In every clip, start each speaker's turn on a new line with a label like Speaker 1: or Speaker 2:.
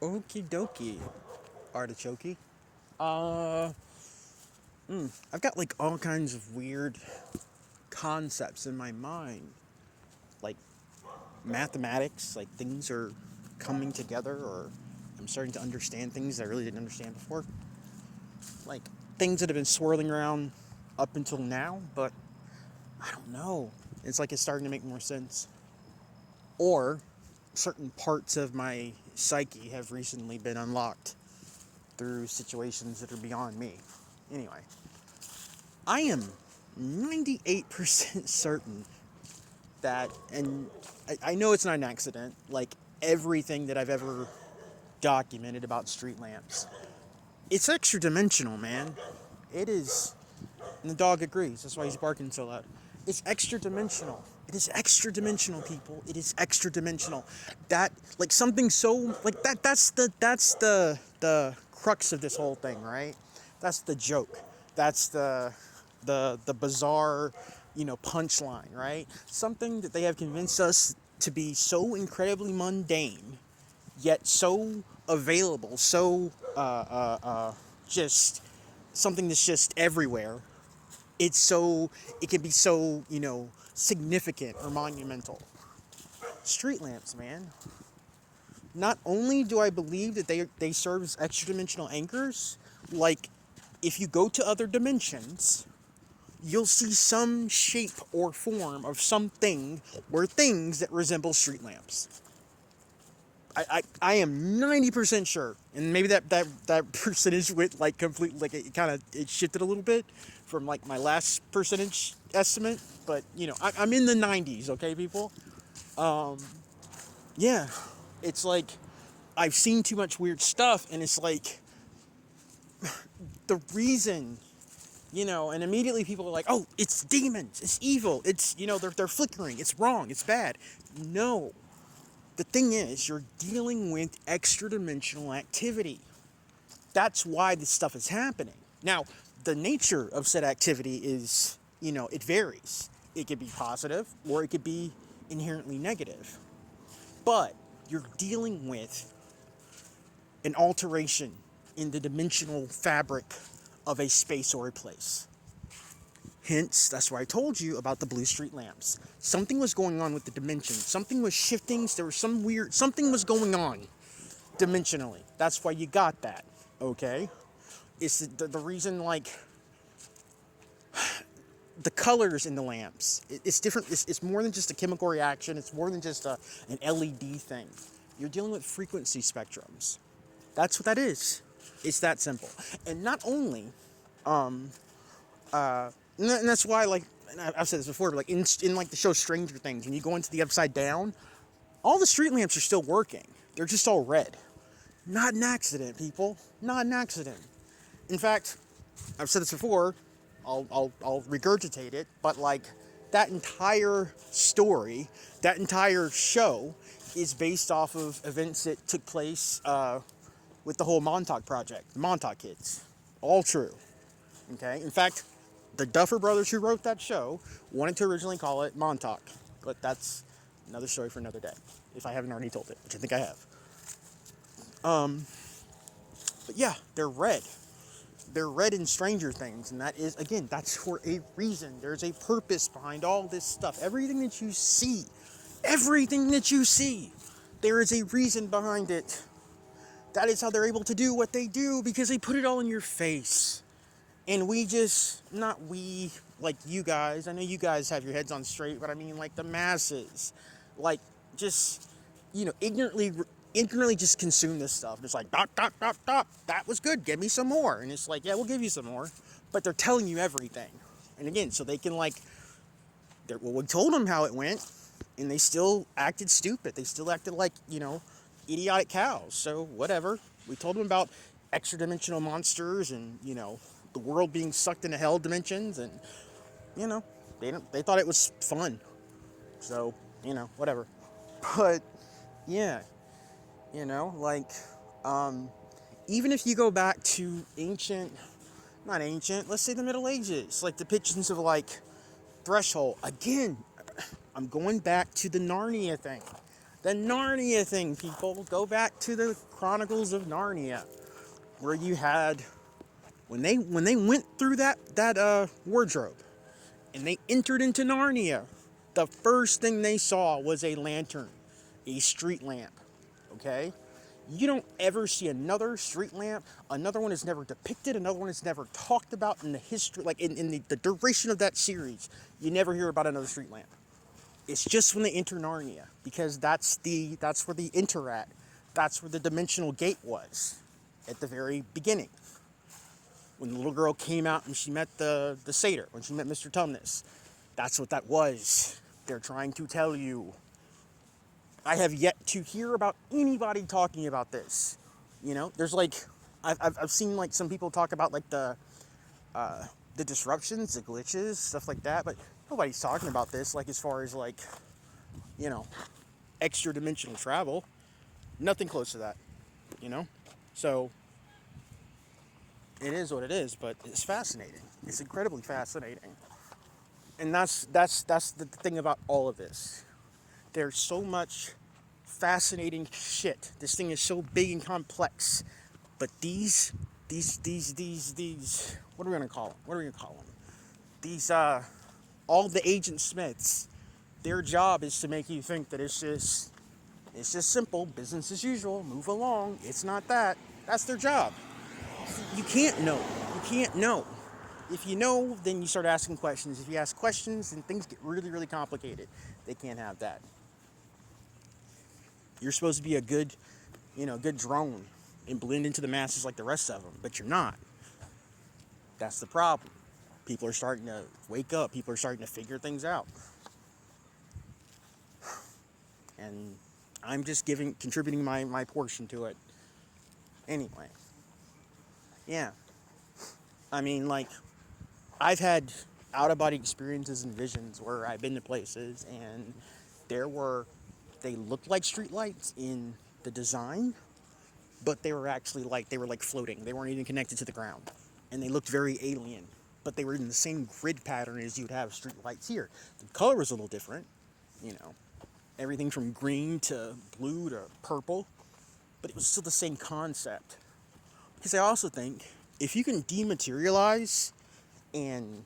Speaker 1: Okie dokie, artichoke. Uh, I've got like all kinds of weird concepts in my mind, like mathematics, like things are coming together, or I'm starting to understand things I really didn't understand before. Like things that have been swirling around up until now, but I don't know. It's like it's starting to make more sense. Or certain parts of my psyche have recently been unlocked through situations that are beyond me. Anyway, I am 98% certain that, and I know it's not an accident, like everything that I've ever documented about street lamps, it's extra dimensional, man. It is, and the dog agrees, that's why he's barking so loud. It's extra dimensional. It is extra dimensional, people. It is extra dimensional. That, like something so, like that's the crux of this whole thing, right? That's the joke. That's the bizarre, punchline, right? Something that they have convinced us to be so incredibly mundane, yet so available, so just something that's just everywhere. It can be so significant or monumental. Street lamps, man. Not only do I believe that they serve as extra dimensional anchors, like if you go to other dimensions, you'll see some shape or form of something or things that resemble street lamps. I am 90% sure, and maybe that percentage went like completely, like it shifted a little bit from like my last percentage estimate, but I'm in the 90s, okay, people. Yeah, it's like I've seen too much weird stuff, and it's like the reason, and immediately people are like, oh, it's demons, it's evil, it's they're flickering, it's wrong, it's bad. No, the thing is, you're dealing with extra dimensional activity. That's why this stuff is happening. Now, the nature of said activity is, it varies. It could be positive or it could be inherently negative. But you're dealing with an alteration in the dimensional fabric of a space or a place. Hence, that's why I told you about the blue street lamps. Something was going on with the dimension. Something was shifting. There was something was going on dimensionally. That's why you got that. Okay? It's the reason, like, the colors in the lamps. It's different. It's more than just a chemical reaction. It's more than just an LED thing. You're dealing with frequency spectrums. That's what that is. It's that simple. And not only, and that's why, like, and I've said this before, but like in like the show Stranger Things, when you go into the upside down, all the street lamps are still working. They're just all red. Not an accident, people. Not an accident. In fact, I've said this before. I'll regurgitate it, but like that entire story, that entire show, is based off of events that took place with the whole Montauk project, the Montauk kids. All true. Okay. In fact, the Duffer brothers who wrote that show wanted to originally call it Montauk, but that's another story for another day. If I haven't already told it, which I think I have. But yeah, they're red. They're red in Stranger Things, and that is, again, that's for a reason. There's a purpose behind all this stuff. Everything that you see, there is a reason behind it. That is how they're able to do what they do, because they put it all in your face. And we just, not we, like you guys, I know you guys have your heads on straight, but I mean like the masses, like just, ignorantly just consume this stuff. Just like, dot, dot, dot, dot, that was good, give me some more. And it's like, yeah, we'll give you some more. But they're telling you everything. And again, so they can like, well, we told them how it went, and they still acted stupid. They still acted like, idiotic cows. So whatever. We told them about extra dimensional monsters and, the world being sucked into hell dimensions, and, they thought it was fun. So, whatever. But, yeah, like, even if you go back to not ancient, let's say the Middle Ages, like depictions of like Threshold, again, I'm going back to the Narnia thing. The Narnia thing, people. Go back to the Chronicles of Narnia, where you had when they went through that wardrobe and they entered into Narnia, the first thing they saw was a lantern, a street lamp. Okay? You don't ever see another street lamp. Another one is never depicted. Another one is never talked about in the history, like in the duration of that series. You never hear about another street lamp. It's just when they enter Narnia, because that's where they enter at. That's where the dimensional gate was at the very beginning. When the little girl came out and she met the satyr, when she met Mr. Tumnus, that's what that was. They're trying to tell you. I have yet to hear about anybody talking about this. You know, there's like, I've seen like some people talk about like the disruptions, the glitches, stuff like that, but nobody's talking about this, like as far as like, you know, extra dimensional travel. Nothing close to that, you know? So it is what it is, but it's fascinating. It's incredibly fascinating. And that's the thing about all of this. There's so much fascinating shit. This thing is so big and complex. But these what are we gonna call them? What are we gonna call them? These all the Agent Smiths, their job is to make you think that it's just simple, business as usual, move along. It's not that. That's their job. You can't know. You can't know. If you know, then you start asking questions. If you ask questions, then things get really, really complicated. They can't have that. You're supposed to be a good, good drone and blend into the masses like the rest of them, but you're not. That's the problem. People are starting to wake up. People are starting to figure things out. And I'm just contributing my portion to it. Anyway. Yeah. I mean, like, I've had out-of-body experiences and visions where I've been to places and they looked like streetlights in the design, but they were actually they were floating. They weren't even connected to the ground. And they looked very alien, but they were in the same grid pattern as you would have streetlights here. The color was a little different, everything from green to blue to purple, but it was still the same concept. Because I also think if you can dematerialize and,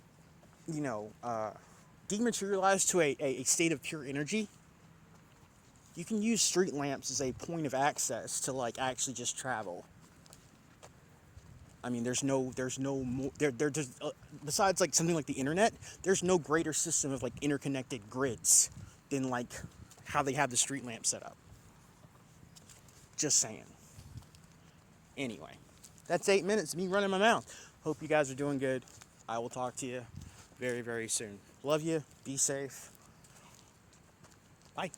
Speaker 1: dematerialize to a state of pure energy, you can use street lamps as a point of access to actually just travel. I mean, there's no more, there's besides something like the internet, there's no greater system of interconnected grids than how they have the street lamp set up. Just saying. Anyway, that's 8 minutes of me running my mouth. Hope you guys are doing good. I will talk to you very, very soon. Love you. Be safe. Bye.